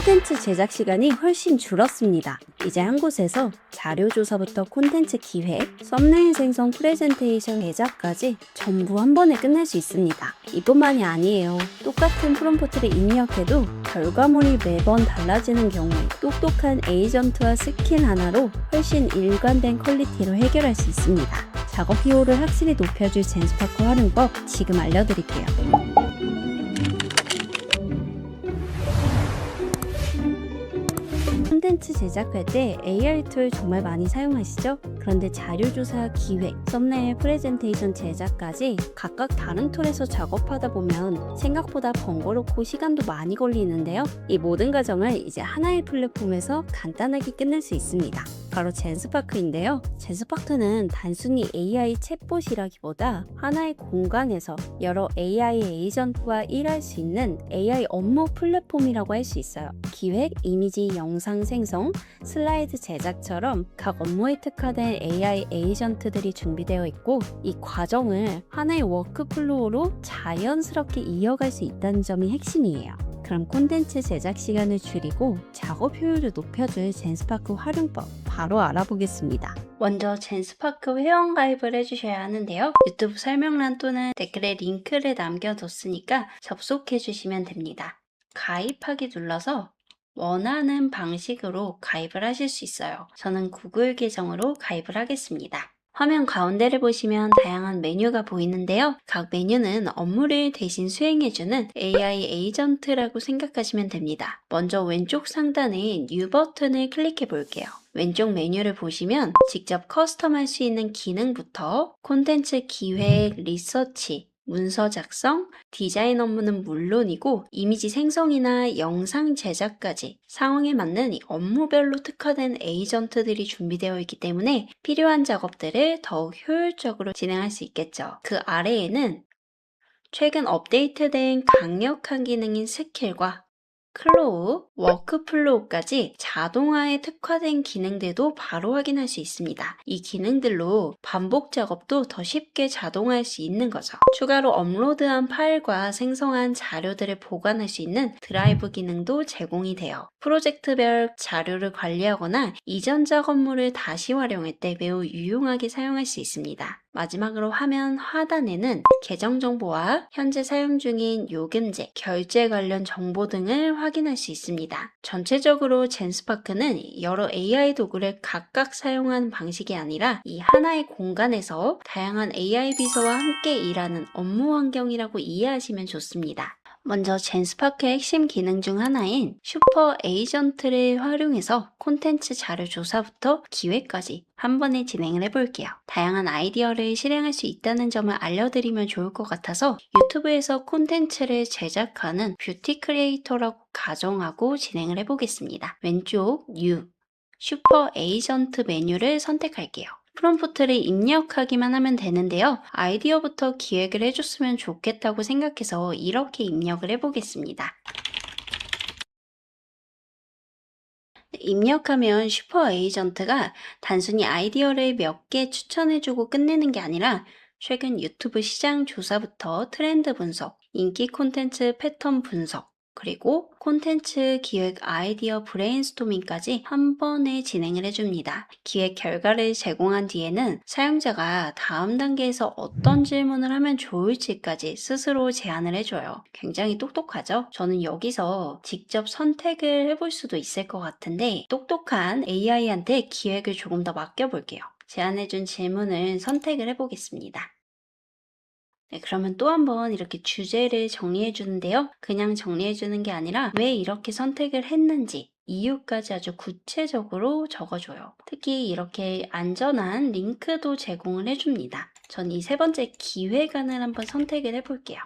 콘텐츠 제작 시간이 훨씬 줄었습니다. 이제 한 곳에서 자료 조사부터 콘텐츠 기획, 썸네일 생성, 프레젠테이션 제작까지 전부 한 번에 끝낼 수 있습니다. 이뿐만이 아니에요. 똑같은 프롬프트를 입력해도 결과물이 매번 달라지는 경우에 똑똑한 에이전트와 스킬 하나로 훨씬 일관된 퀄리티로 해결할 수 있습니다. 작업 효율을 확실히 높여줄 젠스파크 활용법 지금 알려드릴게요. 콘텐츠 제작할 때 AI 툴 정말 많이 사용하시죠? 그런데 자료조사, 기획, 썸네일, 프레젠테이션 제작까지 각각 다른 툴에서 작업하다 보면 생각보다 번거롭고 시간도 많이 걸리는데요. 이 모든 과정을 이제 하나의 플랫폼에서 간단하게 끝낼 수 있습니다. 바로 젠스파크인데요. 젠스파크는 단순히 AI 챗봇이라기보다 하나의 공간에서 여러 AI 에이전트와 일할 수 있는 AI 업무 플랫폼이라고 할 수 있어요. 기획, 이미지, 영상 생성, 슬라이드 제작처럼 각 업무에 특화된 AI 에이전트들이 준비되어 있고 이 과정을 하나의 워크플로우로 자연스럽게 이어갈 수 있다는 점이 핵심이에요. 그럼 콘텐츠 제작 시간을 줄이고 작업 효율을 높여줄 젠스파크 활용법 바로 알아보겠습니다. 먼저 젠스파크 회원 가입을 해주셔야 하는데요. 유튜브 설명란 또는 댓글에 링크를 남겨뒀으니까 접속해 주시면 됩니다. 가입하기 눌러서 원하는 방식으로 가입을 하실 수 있어요. 저는 구글 계정으로 가입을 하겠습니다. 화면 가운데를 보시면 다양한 메뉴가 보이는데요. 각 메뉴는 업무를 대신 수행해주는 AI 에이전트라고 생각하시면 됩니다. 먼저 왼쪽 상단에 뉴 버튼을 클릭해 볼게요. 왼쪽 메뉴를 보시면 직접 커스텀할 수 있는 기능부터 콘텐츠 기획, 리서치, 문서 작성, 디자인 업무는 물론이고 이미지 생성이나 영상 제작까지 상황에 맞는 업무별로 특화된 에이전트들이 준비되어 있기 때문에 필요한 작업들을 더욱 효율적으로 진행할 수 있겠죠. 그 아래에는 최근 업데이트된 강력한 기능인 스킬과 클로우, 워크플로우까지 자동화에 특화된 기능들도 바로 확인할 수 있습니다. 이 기능들로 반복 작업도 더 쉽게 자동화할 수 있는 거죠. 추가로 업로드한 파일과 생성한 자료들을 보관할 수 있는 드라이브 기능도 제공이 돼요. 프로젝트별 자료를 관리하거나 이전 작업물을 다시 활용할 때 매우 유용하게 사용할 수 있습니다. 마지막으로 화면 하단에는 계정 정보와 현재 사용 중인 요금제, 결제 관련 정보 등을 확인할 수 있습니다. 전체적으로 젠스파크는 여러 AI 도구를 각각 사용하는 방식이 아니라 이 하나의 공간에서 다양한 AI 비서와 함께 일하는 업무 환경이라고 이해하시면 좋습니다. 먼저 젠스파크의 핵심 기능 중 하나인 슈퍼 에이전트를 활용해서 콘텐츠 자료 조사부터 기획까지 한 번에 진행을 해볼게요. 다양한 아이디어를 실행할 수 있다는 점을 알려드리면 좋을 것 같아서 유튜브에서 콘텐츠를 제작하는 뷰티 크리에이터라고 가정하고 진행을 해보겠습니다. 왼쪽 뉴 슈퍼 에이전트 메뉴를 선택할게요. 프롬프트를 입력하기만 하면 되는데요. 아이디어부터 기획을 해줬으면 좋겠다고 생각해서 이렇게 입력을 해보겠습니다. 입력하면 슈퍼 에이전트가 단순히 아이디어를 몇 개 추천해주고 끝내는 게 아니라 최근 유튜브 시장 조사부터 트렌드 분석, 인기 콘텐츠 패턴 분석, 그리고 콘텐츠 기획 아이디어 브레인스토밍까지 한 번에 진행을 해줍니다. 기획 결과를 제공한 뒤에는 사용자가 다음 단계에서 어떤 질문을 하면 좋을지까지 스스로 제안을 해줘요. 굉장히 똑똑하죠? 저는 여기서 직접 선택을 해볼 수도 있을 것 같은데 똑똑한 AI한테 기획을 조금 더 맡겨볼게요. 제안해준 질문을 선택을 해보겠습니다. 네, 그러면 또 한번 이렇게 주제를 정리해 주는데요. 그냥 정리해 주는 게 아니라 왜 이렇게 선택을 했는지 이유까지 아주 구체적으로 적어줘요. 특히 이렇게 안전한 링크도 제공을 해줍니다. 전 이 세 번째 기획안을 한번 선택을 해볼게요.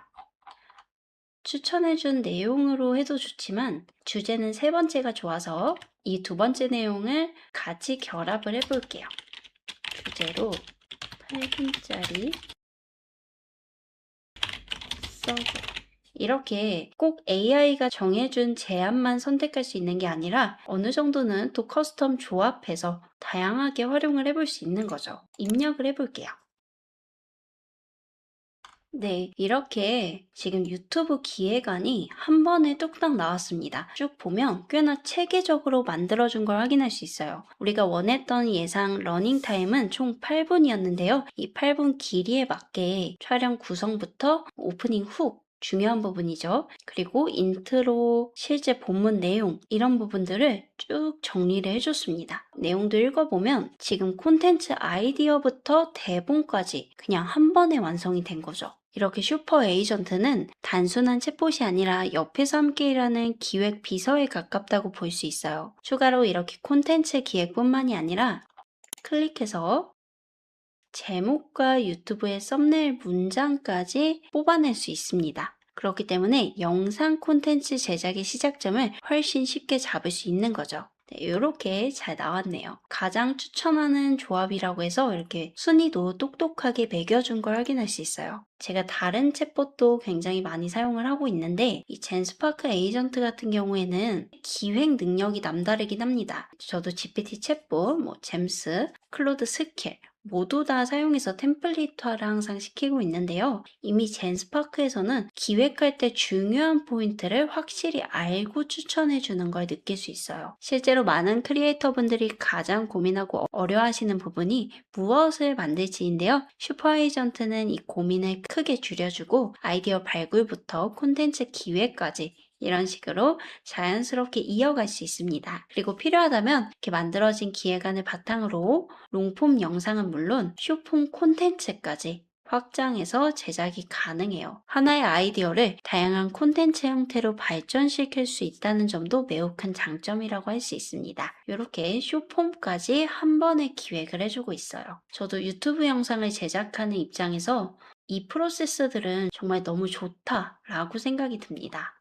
추천해준 내용으로 해도 좋지만 주제는 세 번째가 좋아서 이 두 번째 내용을 같이 결합을 해볼게요. 주제로 8분짜리 이렇게 꼭 AI가 정해준 제안만 선택할 수 있는 게 아니라 어느 정도는 또 커스텀 조합해서 다양하게 활용을 해볼 수 있는 거죠. 입력을 해볼게요. 네, 이렇게 지금 유튜브 기획안이 한 번에 뚝딱 나왔습니다. 쭉 보면 꽤나 체계적으로 만들어준 걸 확인할 수 있어요. 우리가 원했던 예상 러닝 타임은 총 8분이었는데요. 이 8분 길이에 맞게 촬영 구성부터 오프닝 훅, 중요한 부분이죠. 그리고 인트로, 실제 본문 내용 이런 부분들을 쭉 정리를 해줬습니다. 내용도 읽어보면 지금 콘텐츠 아이디어부터 대본까지 그냥 한 번에 완성이 된 거죠. 이렇게 슈퍼 에이전트는 단순한 챗봇이 아니라 옆에서 함께 일하는 기획 비서에 가깝다고 볼 수 있어요. 추가로 이렇게 콘텐츠 기획뿐만이 아니라 클릭해서 제목과 유튜브의 썸네일 문장까지 뽑아낼 수 있습니다. 그렇기 때문에 영상 콘텐츠 제작의 시작점을 훨씬 쉽게 잡을 수 있는 거죠. 네, 이렇게 잘 나왔네요. 가장 추천하는 조합이라고 해서 이렇게 순위도 똑똑하게 매겨준 걸 확인할 수 있어요. 제가 다른 챗봇도 굉장히 많이 사용을 하고 있는데 이 젠스파크 에이전트 같은 경우에는 기획 능력이 남다르긴 합니다. 저도 GPT 챗봇, 잼스, 클로드 스킬 모두 다 사용해서 템플릿화를 항상 시키고 있는데요. 이미 젠스파크에서는 기획할 때 중요한 포인트를 확실히 알고 추천해 주는 걸 느낄 수 있어요. 실제로 많은 크리에이터 분들이 가장 고민하고 어려워하시는 부분이 무엇을 만들지인데요. 슈퍼 에이전트는 이 고민을 크게 줄여주고 아이디어 발굴부터 콘텐츠 기획까지 이런 식으로 자연스럽게 이어갈 수 있습니다. 그리고 필요하다면 이렇게 만들어진 기획안을 바탕으로 롱폼 영상은 물론 숏폼 콘텐츠까지 확장해서 제작이 가능해요. 하나의 아이디어를 다양한 콘텐츠 형태로 발전시킬 수 있다는 점도 매우 큰 장점이라고 할 수 있습니다. 이렇게 숏폼까지 한 번에 기획을 해주고 있어요. 저도 유튜브 영상을 제작하는 입장에서 이 프로세스들은 정말 너무 좋다라고 생각이 듭니다.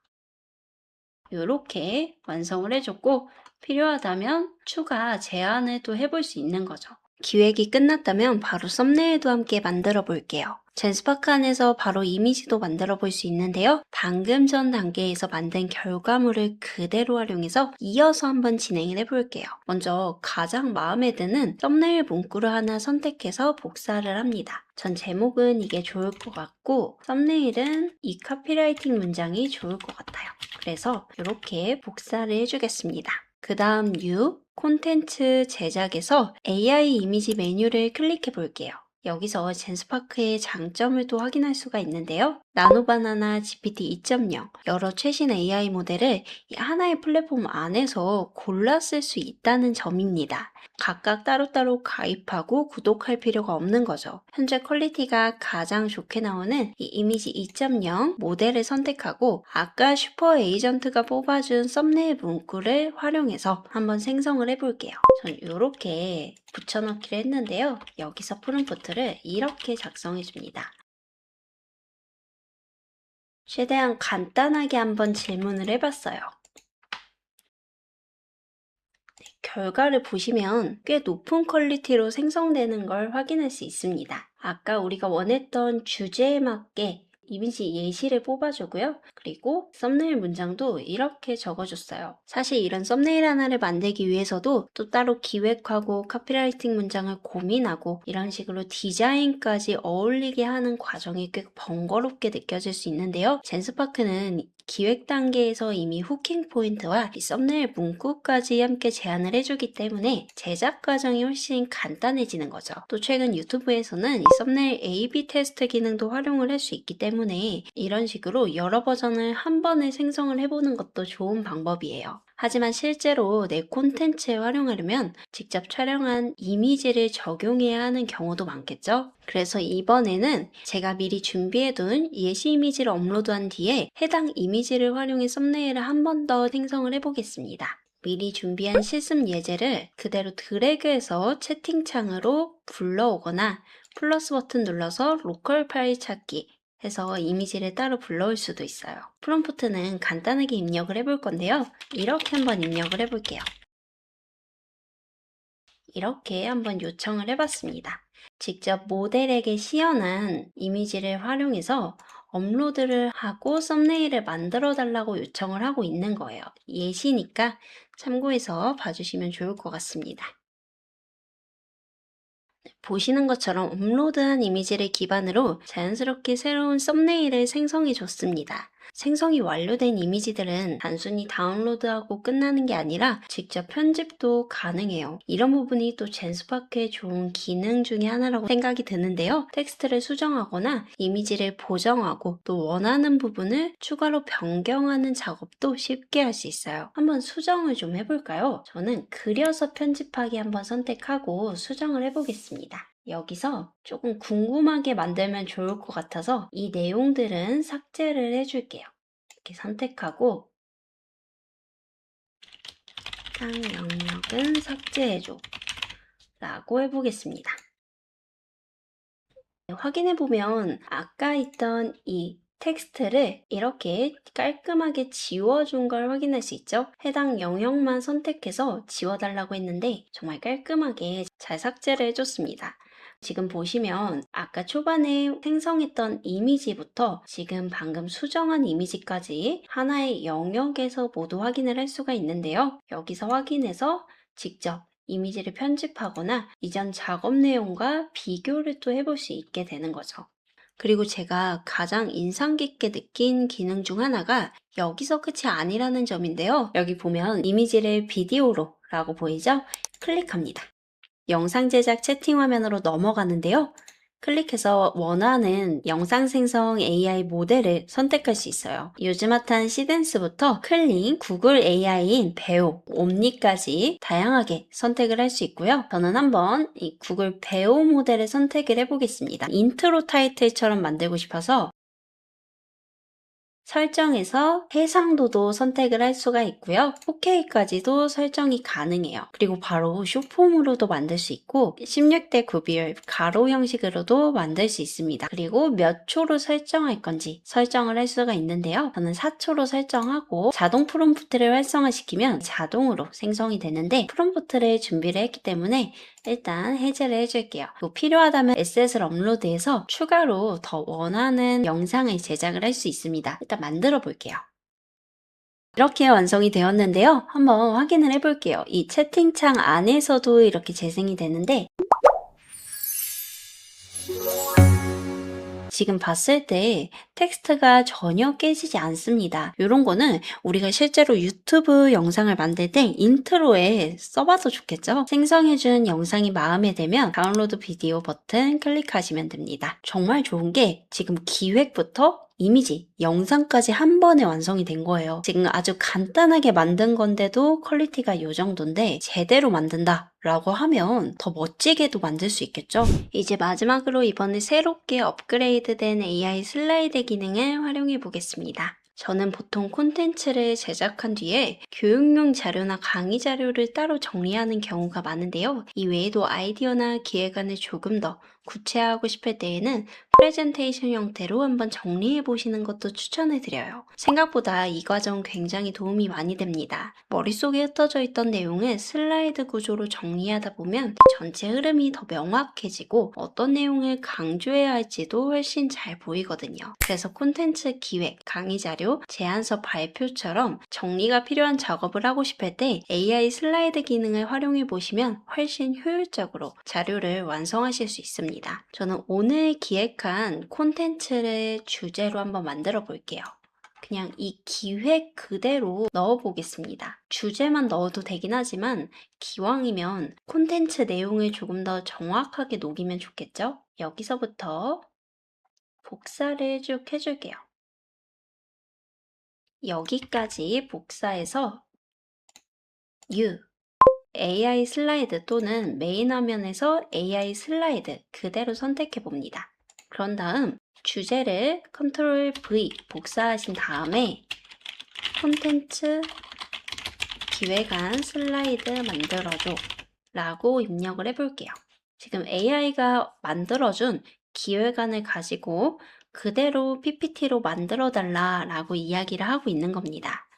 이렇게 완성을 해줬고 필요하다면 추가 제안을 또 해볼 수 있는 거죠. 기획이 끝났다면 바로 썸네일도 함께 만들어 볼게요. 젠스파크 안에서 바로 이미지도 만들어 볼 수 있는데요. 방금 전 단계에서 만든 결과물을 그대로 활용해서 이어서 한번 진행을 해볼게요. 먼저 가장 마음에 드는 썸네일 문구를 하나 선택해서 복사를 합니다. 전 제목은 이게 좋을 것 같고 썸네일은 이 카피라이팅 문장이 좋을 것 같아요. 그래서 이렇게 복사를 해주겠습니다. 그 다음 New 콘텐츠 제작에서 AI 이미지 메뉴를 클릭해 볼게요. 여기서 젠스파크의 장점을 또 확인할 수가 있는데요. 나노바나나 GPT 2.0 여러 최신 AI 모델을 하나의 플랫폼 안에서 골라 쓸 수 있다는 점입니다. 각각 따로따로 가입하고 구독할 필요가 없는 거죠. 현재 퀄리티가 가장 좋게 나오는 이 이미지 2.0 모델을 선택하고 아까 슈퍼 에이전트가 뽑아준 썸네일 문구를 활용해서 한번 생성을 해볼게요. 전 이렇게 붙여넣기를 했는데요. 여기서 프롬프트를 이렇게 작성해 줍니다. 최대한 간단하게 한번 질문을 해봤어요. 결과를 보시면 꽤 높은 퀄리티로 생성되는 걸 확인할 수 있습니다. 아까 우리가 원했던 주제에 맞게 이미지 예시를 뽑아주고요. 그리고 썸네일 문장도 이렇게 적어줬어요. 사실 이런 썸네일 하나를 만들기 위해서도 또 따로 기획하고 카피라이팅 문장을 고민하고 이런 식으로 디자인까지 어울리게 하는 과정이 꽤 번거롭게 느껴질 수 있는데요. 젠스파크는 기획 단계에서 이미 후킹 포인트와 이 썸네일 문구까지 함께 제안을 해주기 때문에 제작 과정이 훨씬 간단해지는 거죠. 또 최근 유튜브에서는 이 썸네일 A/B 테스트 기능도 활용을 할 수 있기 때문에 이런 식으로 여러 버전을 한 번에 생성을 해보는 것도 좋은 방법이에요. 하지만 실제로 내 콘텐츠에 활용하려면 직접 촬영한 이미지를 적용해야 하는 경우도 많겠죠? 그래서 이번에는 제가 미리 준비해둔 예시 이미지를 업로드한 뒤에 해당 이미지를 활용해 썸네일을 한 번 더 생성을 해보겠습니다. 미리 준비한 실습 예제를 그대로 드래그해서 채팅창으로 불러오거나 플러스 버튼 눌러서 로컬 파일 찾기 해서 이미지를 따로 불러올 수도 있어요. 프롬프트는 간단하게 입력을 해볼 건데요. 이렇게 한번 입력을 해볼게요. 이렇게 한번 요청을 해봤습니다. 직접 모델에게 시연한 이미지를 활용해서 업로드를 하고 썸네일을 만들어 달라고 요청을 하고 있는 거예요. 예시니까 참고해서 봐주시면 좋을 것 같습니다. 보시는 것처럼 업로드한 이미지를 기반으로 자연스럽게 새로운 썸네일을 생성해 줬습니다. 생성이 완료된 이미지들은 단순히 다운로드하고 끝나는 게 아니라 직접 편집도 가능해요. 이런 부분이 또 젠스파크의 좋은 기능 중에 하나라고 생각이 드는데요. 텍스트를 수정하거나 이미지를 보정하고 또 원하는 부분을 추가로 변경하는 작업도 쉽게 할 수 있어요. 한번 수정을 좀 해볼까요? 저는 그려서 편집하기 한번 선택하고 수정을 해보겠습니다. 여기서 조금 궁금하게 만들면 좋을 것 같아서 이 내용들은 삭제를 해줄게요. 이렇게 선택하고 해당 영역은 삭제해줘 라고 해보겠습니다. 확인해보면 아까 있던 이 텍스트를 이렇게 깔끔하게 지워준 걸 확인할 수 있죠. 해당 영역만 선택해서 지워달라고 했는데 정말 깔끔하게 잘 삭제를 해줬습니다. 지금 보시면 아까 초반에 생성했던 이미지부터 지금 방금 수정한 이미지까지 하나의 영역에서 모두 확인을 할 수가 있는데요. 여기서 확인해서 직접 이미지를 편집하거나 이전 작업 내용과 비교를 또 해볼 수 있게 되는 거죠. 그리고 제가 가장 인상 깊게 느낀 기능 중 하나가 여기서 끝이 아니라는 점인데요. 여기 보면 이미지를 비디오로 라고 보이죠? 클릭합니다. 영상 제작 채팅 화면으로 넘어가는데요. 클릭해서 원하는 영상 생성 AI 모델을 선택할 수 있어요. 요즘 핫한 시댄스부터 클링, 구글 AI인 배우, 옴니까지 다양하게 선택을 할 수 있고요. 저는 한번 이 구글 배우 모델을 선택을 해보겠습니다. 인트로 타이틀처럼 만들고 싶어서 설정에서 해상도도 선택을 할 수가 있고요. 4K까지도 설정이 가능해요. 그리고 바로 숏폼으로도 만들 수 있고 16대 9비율 가로 형식으로도 만들 수 있습니다. 그리고 몇 초로 설정할 건지 설정을 할 수가 있는데요. 저는 4초로 설정하고 자동 프롬프트를 활성화시키면 자동으로 생성이 되는데 프롬프트를 준비를 했기 때문에 일단 해제를 해줄게요. 필요하다면 에셋을 업로드해서 추가로 더 원하는 영상을 제작을 할 수 있습니다. 일단 만들어 볼게요. 이렇게 완성이 되었는데요. 한번 확인을 해볼게요. 이 채팅창 안에서도 이렇게 재생이 되는데 지금 봤을 때 텍스트가 전혀 깨지지 않습니다. 이런 거는 우리가 실제로 유튜브 영상을 만들 때 인트로에 써봐도 좋겠죠? 생성해준 영상이 마음에 들면 다운로드 비디오 버튼 클릭하시면 됩니다. 정말 좋은 게 지금 기획부터 이미지, 영상까지 한 번에 완성이 된 거예요. 지금 아주 간단하게 만든 건데도 퀄리티가 이 정도인데 제대로 만든다 라고 하면 더 멋지게도 만들 수 있겠죠? 이제 마지막으로 이번에 새롭게 업그레이드된 AI 슬라이드 기능을 활용해 보겠습니다. 저는 보통 콘텐츠를 제작한 뒤에 교육용 자료나 강의 자료를 따로 정리하는 경우가 많은데요. 이 외에도 아이디어나 기획안을 조금 더 구체화하고 싶을 때에는 프레젠테이션 형태로 한번 정리해 보시는 것도 추천해 드려요. 생각보다 이 과정 굉장히 도움이 많이 됩니다. 머릿속에 흩어져 있던 내용을 슬라이드 구조로 정리하다 보면 전체 흐름이 더 명확해지고 어떤 내용을 강조해야 할지도 훨씬 잘 보이거든요. 그래서 콘텐츠 기획, 강의 자료, 제안서 발표처럼 정리가 필요한 작업을 하고 싶을 때 AI 슬라이드 기능을 활용해 보시면 훨씬 효율적으로 자료를 완성하실 수 있습니다. 저는 오늘 기획한 콘텐츠를 주제로 한번 만들어 볼게요. 그냥 이 기획 그대로 넣어 보겠습니다. 주제만 넣어도 되긴 하지만 기왕이면 콘텐츠 내용을 조금 더 정확하게 녹이면 좋겠죠? 여기서부터 복사를 쭉 해줄게요. 여기까지 복사해서 U AI 슬라이드 또는 메인 화면에서 AI 슬라이드 그대로 선택해 봅니다. 그런 다음 주제를 Ctrl V 복사하신 다음에 콘텐츠 기획안 슬라이드 만들어줘 라고 입력을 해볼게요. 지금 AI가 만들어준 기획안을 가지고 그대로 PPT로 만들어 달라 라고 이야기를 하고 있는 겁니다.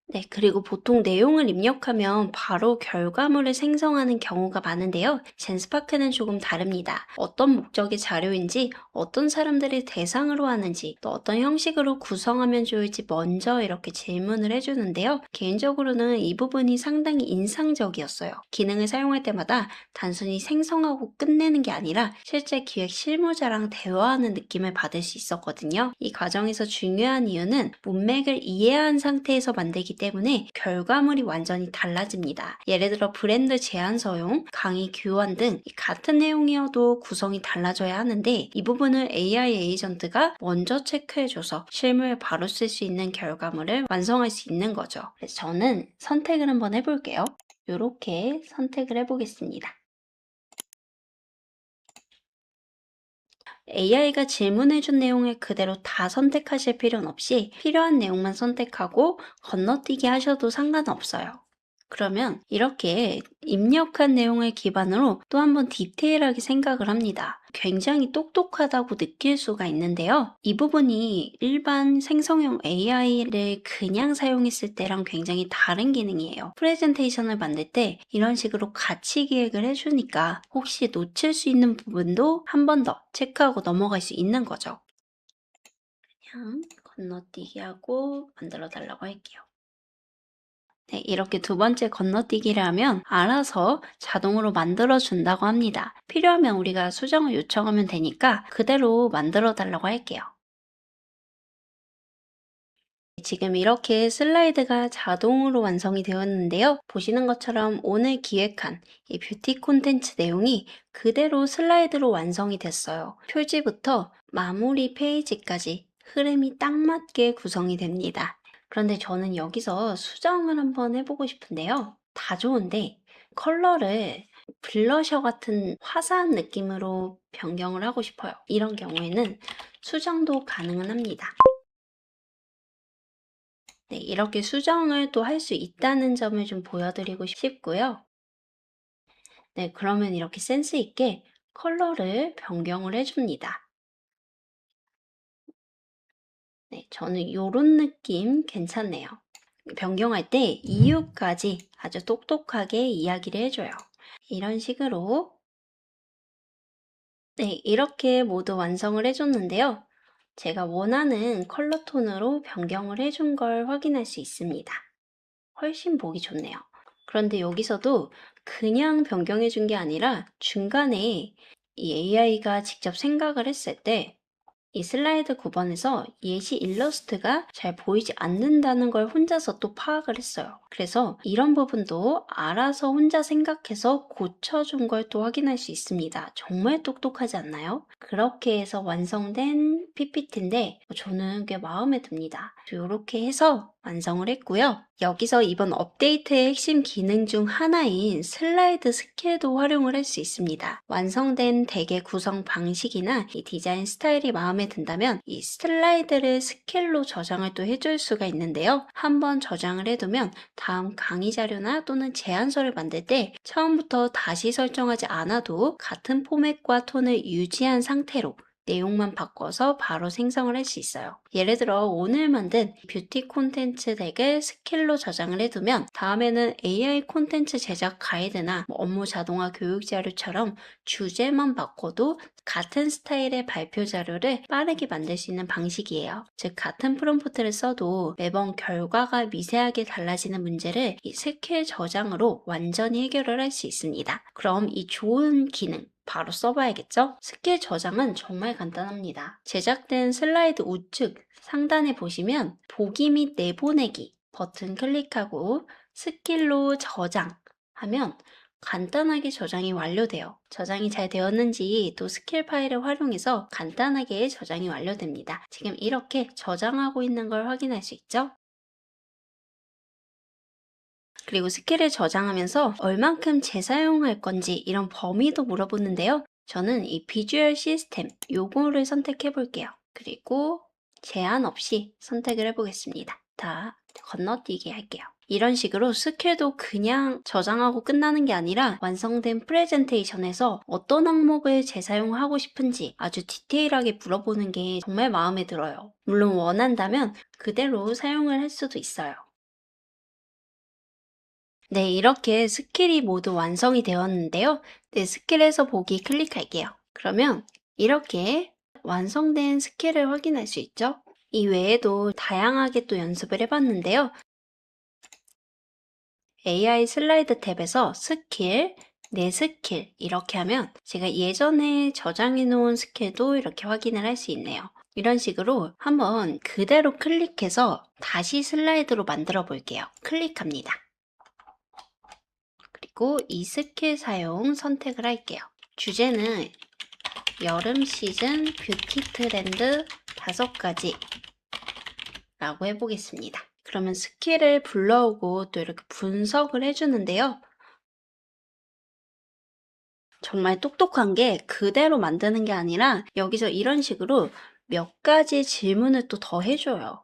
네, 그리고 보통 내용을 입력하면 바로 결과물을 생성하는 경우가 많은데요. 젠스파크는 조금 다릅니다. 어떤 목적의 자료인지, 어떤 사람들을 대상으로 하는지, 또 어떤 형식으로 구성하면 좋을지 먼저 이렇게 질문을 해주는데요. 개인적으로는 이 부분이 상당히 인상적이었어요. 기능을 사용할 때마다 단순히 생성하고 끝내는 게 아니라 실제 기획 실무자랑 대화하는 느낌을 받을 수 있었거든요. 이 과정에서 중요한 이유는 문맥을 이해한 상태에서 만들기 때문에 결과물이 완전히 달라집니다. 예를 들어 브랜드 제안 서용, 강의 교환 등 같은 내용이어도 구성이 달라져야 하는데 이 부분을 AI 에이전트가 먼저 체크해줘서 실무에 바로 쓸 수 있는 결과물을 완성할 수 있는 거죠. 그래서 저는 선택을 한번 해볼게요. 이렇게 선택을 해보겠습니다. AI가 질문해준 내용을 그대로 다 선택하실 필요는 없이 필요한 내용만 선택하고 건너뛰기 하셔도 상관없어요. 그러면 이렇게 입력한 내용을 기반으로 또 한번 디테일하게 생각을 합니다. 굉장히 똑똑하다고 느낄 수가 있는데요. 이 부분이 일반 생성형 AI를 그냥 사용했을 때랑 굉장히 다른 기능이에요. 프레젠테이션을 만들 때 이런 식으로 같이 기획을 해주니까 혹시 놓칠 수 있는 부분도 한 번 더 체크하고 넘어갈 수 있는 거죠. 그냥 건너뛰기 하고 만들어 달라고 할게요. 네, 이렇게 두 번째 건너뛰기를 하면 알아서 자동으로 만들어 준다고 합니다. 필요하면 우리가 수정을 요청하면 되니까 그대로 만들어 달라고 할게요. 지금 이렇게 슬라이드가 자동으로 완성이 되었는데요. 보시는 것처럼 오늘 기획한 이 뷰티 콘텐츠 내용이 그대로 슬라이드로 완성이 됐어요. 표지부터 마무리 페이지까지 흐름이 딱 맞게 구성이 됩니다. 그런데 저는 여기서 수정을 한번 해보고 싶은데요. 다 좋은데 컬러를 블러셔 같은 화사한 느낌으로 변경을 하고 싶어요. 이런 경우에는 수정도 가능은 합니다. 네, 이렇게 수정을 또 할 수 있다는 점을 좀 보여드리고 싶고요. 네, 그러면 이렇게 센스 있게 컬러를 변경을 해줍니다. 네, 저는 이런 느낌 괜찮네요. 변경할 때 이유까지 아주 똑똑하게 이야기를 해줘요. 이런 식으로 네, 이렇게 모두 완성을 해줬는데요. 제가 원하는 컬러 톤으로 변경을 해준 걸 확인할 수 있습니다. 훨씬 보기 좋네요. 그런데 여기서도 그냥 변경해 준 게 아니라 중간에 이 AI가 직접 생각을 했을 때 이 슬라이드 9번에서 예시 일러스트가 잘 보이지 않는다는 걸 혼자서 또 파악을 했어요. 그래서 이런 부분도 알아서 혼자 생각해서 고쳐준 걸 또 확인할 수 있습니다. 정말 똑똑하지 않나요? 그렇게 해서 완성된 PPT인데 저는 꽤 마음에 듭니다. 이렇게 해서 완성을 했고요. 여기서 이번 업데이트의 핵심 기능 중 하나인 슬라이드 스케일도 활용을 할 수 있습니다. 완성된 대개 구성 방식이나 이 디자인 스타일이 마음에 든다면 이 슬라이드를 스케일로 저장을 또 해줄 수가 있는데요. 한번 저장을 해두면 다음 강의 자료나 또는 제안서를 만들 때 처음부터 다시 설정하지 않아도 같은 포맷과 톤을 유지한 상태로 내용만 바꿔서 바로 생성을 할 수 있어요. 예를 들어 오늘 만든 뷰티 콘텐츠 덱을 스킬로 저장을 해두면 다음에는 AI 콘텐츠 제작 가이드나 업무 자동화 교육 자료처럼 주제만 바꿔도 같은 스타일의 발표 자료를 빠르게 만들 수 있는 방식이에요. 즉 같은 프롬프트를 써도 매번 결과가 미세하게 달라지는 문제를 이 스킬 저장으로 완전히 해결을 할 수 있습니다. 그럼 이 좋은 기능 바로 써봐야겠죠? 스킬 저장은 정말 간단합니다. 제작된 슬라이드 우측 상단에 보시면 보기 및 내보내기 버튼 클릭하고 스킬로 저장하면 간단하게 저장이 완료돼요. 저장이 잘 되었는지 또 스킬 파일을 활용해서 간단하게 저장이 완료됩니다. 지금 이렇게 저장하고 있는 걸 확인할 수 있죠? 그리고 스킬을 저장하면서 얼만큼 재사용할 건지 이런 범위도 물어보는데요. 저는 이 비주얼 시스템 요거를 선택해 볼게요. 그리고 제한 없이 선택을 해보겠습니다. 다 건너뛰기 할게요. 이런 식으로 스킬도 그냥 저장하고 끝나는 게 아니라 완성된 프레젠테이션에서 어떤 항목을 재사용하고 싶은지 아주 디테일하게 물어보는 게 정말 마음에 들어요. 물론 원한다면 그대로 사용을 할 수도 있어요. 네, 이렇게 스킬이 모두 완성이 되었는데요. 네, 스킬에서 보기 클릭할게요. 그러면 이렇게 완성된 스킬을 확인할 수 있죠? 이 외에도 다양하게 또 연습을 해봤는데요. AI 슬라이드 탭에서 스킬, 내 스킬 이렇게 하면 제가 예전에 저장해 놓은 스킬도 이렇게 확인을 할 수 있네요. 이런 식으로 한번 그대로 클릭해서 다시 슬라이드로 만들어 볼게요. 클릭합니다. 그리고 이 스킬 사용 선택을 할게요. 주제는 여름 시즌 뷰티 트렌드 5가지 라고 해보겠습니다. 그러면 스킬을 불러오고 또 이렇게 분석을 해주는데요. 정말 똑똑한 게 그대로 만드는 게 아니라 여기서 이런 식으로 몇 가지 질문을 또 더 해줘요.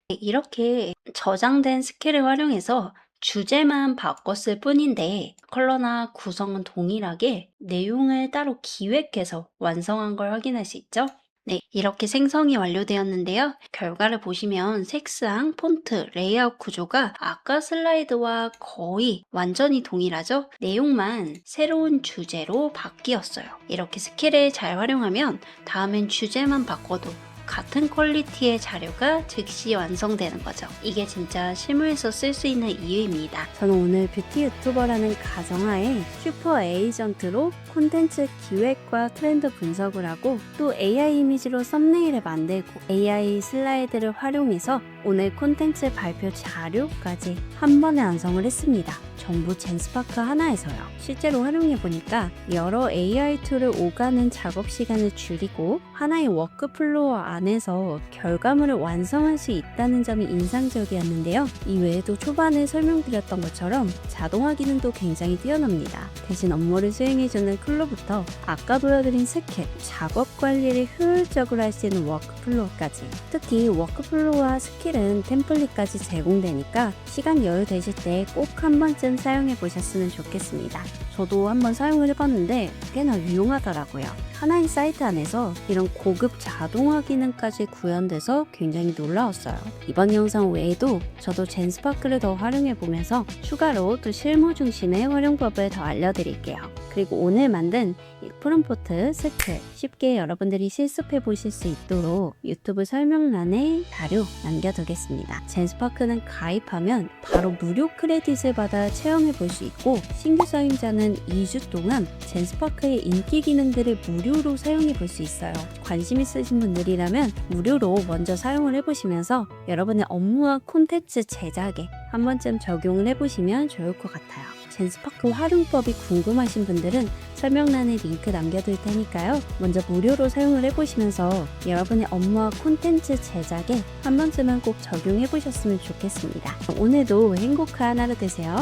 이렇게 저장된 스킬을 활용해서 주제만 바꿨을 뿐인데 컬러나 구성은 동일하게 내용을 따로 기획해서 완성한 걸 확인할 수 있죠. 네, 이렇게 생성이 완료되었는데요. 결과를 보시면 색상, 폰트, 레이아웃 구조가 아까 슬라이드와 거의 완전히 동일하죠? 내용만 새로운 주제로 바뀌었어요. 이렇게 스킬을 잘 활용하면 다음엔 주제만 바꿔도 같은 퀄리티의 자료가 즉시 완성되는 거죠. 이게 진짜 실무에서 쓸 수 있는 이유입니다. 저는 오늘 뷰티 유튜버라는 가정하에 슈퍼 에이전트로 콘텐츠 기획과 트렌드 분석을 하고 또 AI 이미지로 썸네일을 만들고 AI 슬라이드를 활용해서 오늘 콘텐츠 발표 자료까지 한 번에 완성을 했습니다. 전부 젠스파크 하나에서요. 실제로 활용해보니까 여러 AI 툴을 오가는 작업 시간을 줄이고 하나의 워크플로어 안에서 결과물을 완성할 수 있다는 점이 인상적이었는데요. 이 외에도 초반에 설명드렸던 것처럼 자동화 기능도 굉장히 뛰어납니다. 대신 업무를 수행해주는 툴로부터 아까 보여드린 스킬, 작업 관리를 효율적으로 할 수 있는 워크플로어까지. 특히 워크플로어와 스킬은 템플릿까지 제공되니까 시간 여유 되실 때 꼭 한 번쯤 사용해 보셨으면 좋겠습니다. 저도 한번 사용을 해봤는데 꽤나 유용하더라고요. 하나의 사이트 안에서 이런 고급 자동화 기능까지 구현돼서 굉장히 놀라웠어요. 이번 영상 외에도 저도 젠스파크를 더 활용해 보면서 추가로 또 실무 중심의 활용법을 더 알려드릴게요. 그리고 오늘 만든 이 프롬프트 스킬 쉽게 여러분들이 실습해 보실 수 있도록 유튜브 설명란에 자료 남겨두겠습니다. 젠스파크는 가입하면 바로 무료 크레딧을 받아 체험해 볼 수 있고 신규 사용자는 2주 동안 젠스파크의 인기 기능들을 무료로 사용해 볼 수 있어요. 관심 있으신 분들이라면 무료로 먼저 사용을 해보시면서 여러분의 업무와 콘텐츠 제작에 한 번쯤 적용을 해보시면 좋을 것 같아요. 젠스파크 활용법이 궁금하신 분들은 설명란에 링크 남겨둘 테니까요. 먼저 무료로 사용을 해보시면서 여러분의 업무와 콘텐츠 제작에 한 번쯤은 꼭 적용해보셨으면 좋겠습니다. 오늘도 행복한 하루 되세요.